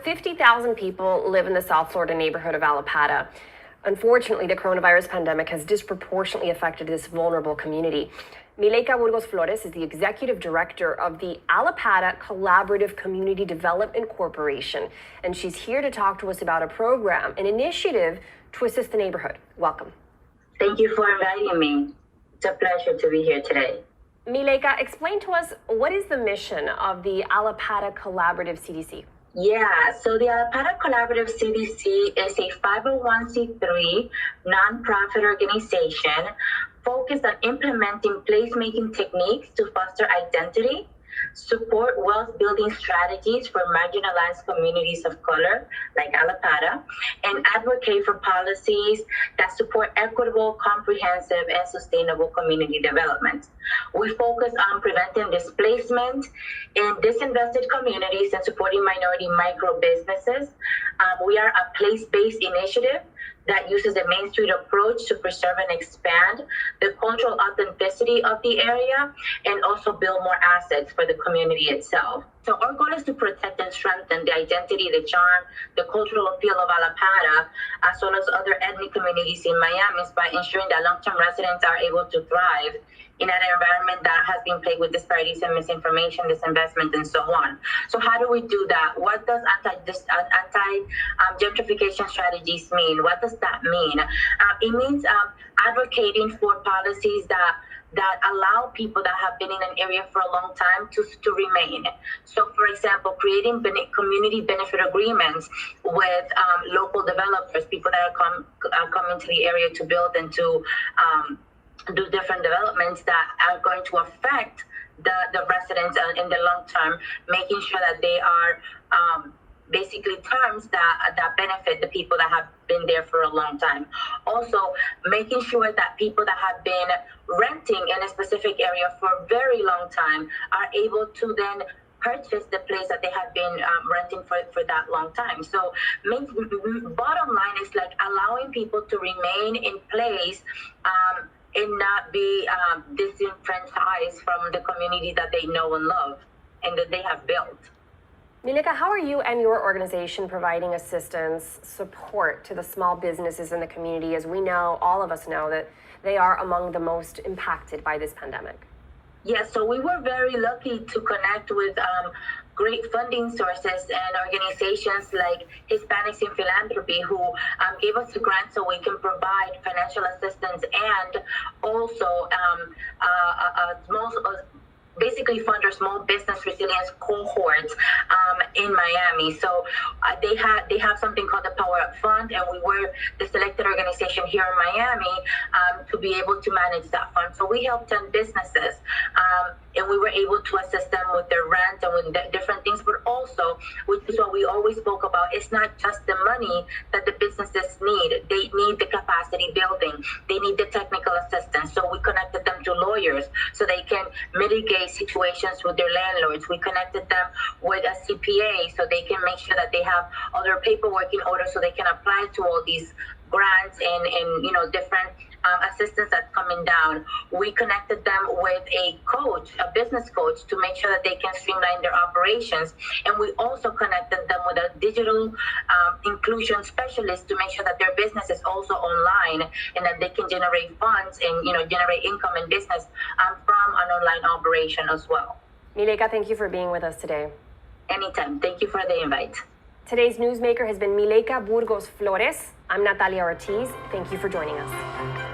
50,000 people live in the South Florida neighborhood of Allapattah. Unfortunately, the coronavirus pandemic has disproportionately affected this vulnerable community. Mileyka Burgos-Flores is the executive director of the Allapattah Collaborative Community Development Corporation, and she's here to talk to us about a program, an initiative to assist the neighborhood. Welcome. Thank you for inviting me. It's a pleasure to be here today. Mileyka, explain to us, what is the mission of the Allapattah Collaborative CDC? Yeah, so the Allapattah Collaborative CDC is a 501c3 nonprofit organization focused on implementing placemaking techniques to foster identity, support wealth-building strategies for marginalized communities of color, like Allapattah, and advocate for policies that support equitable, comprehensive, and sustainable community development. We focus on preventing displacement in disinvested communities and supporting minority micro businesses. We are a place-based initiative that uses a Main Street approach to preserve and expand the cultural authenticity of the area and also build more assets for the community itself. So our goal is to protect and strengthen the identity, the charm, the cultural appeal of Allapattah, as well as other ethnic communities in Miami, by ensuring that long-term residents are able to thrive in an environment that has been plagued with disparities and misinformation, disinvestment, and so on. So how do we do that? What does anti-gentrification strategies mean? What does that mean? It means advocating for policies that allow people that have been in an area for a long time to remain. So, for example, creating community benefit agreements with local developers, people that are coming to the area to build and to do different developments that are going to affect the residents in the long term, making sure that they are basically terms that benefit the people that have been there for a long time. Also, making sure that people that have been renting in a specific area for a very long time are able to then purchase the place that they have been renting for that long time. So bottom line is like allowing people to remain in place and not be disenfranchised from the community that they know and love and that they have built. Mileyka, how are you and your organization providing assistance, support to the small businesses in the community, as we know, all of us know, that they are among the most impacted by this pandemic? Yes, so we were very lucky to connect with great funding sources and organizations like Hispanics in Philanthropy, who gave us a grant so we can provide financial assistance and also basically fund our small business resilience cohorts in Miami. So they have something called the Power Up Fund, and we were the selected organization here in Miami to be able to manage that fund. So we helped 10 businesses, and we were able to assist them with their rent and with different things, but also, which is what we always spoke about, it's not just the money that the businesses need. They need the capacity building. They need the technical assistance. So we connected them to lawyers so they can mitigate situations with their landlords. We connected them with a CPA so they can make sure that they have all their paperwork in order so they can apply to all these grants and different assistance that's coming down. We connected them with a coach, a business coach, to make sure that they can streamline their operations. And we also connected them with a digital inclusion specialist to make sure that their business is also online and that they can generate funds and generate income and business from an online operation as well. Mileyka, thank you for being with us today. Anytime. Thank you for the invite. Today's newsmaker has been Mileyka Burgos-Flores. I'm Natalia Ortiz. Thank you for joining us.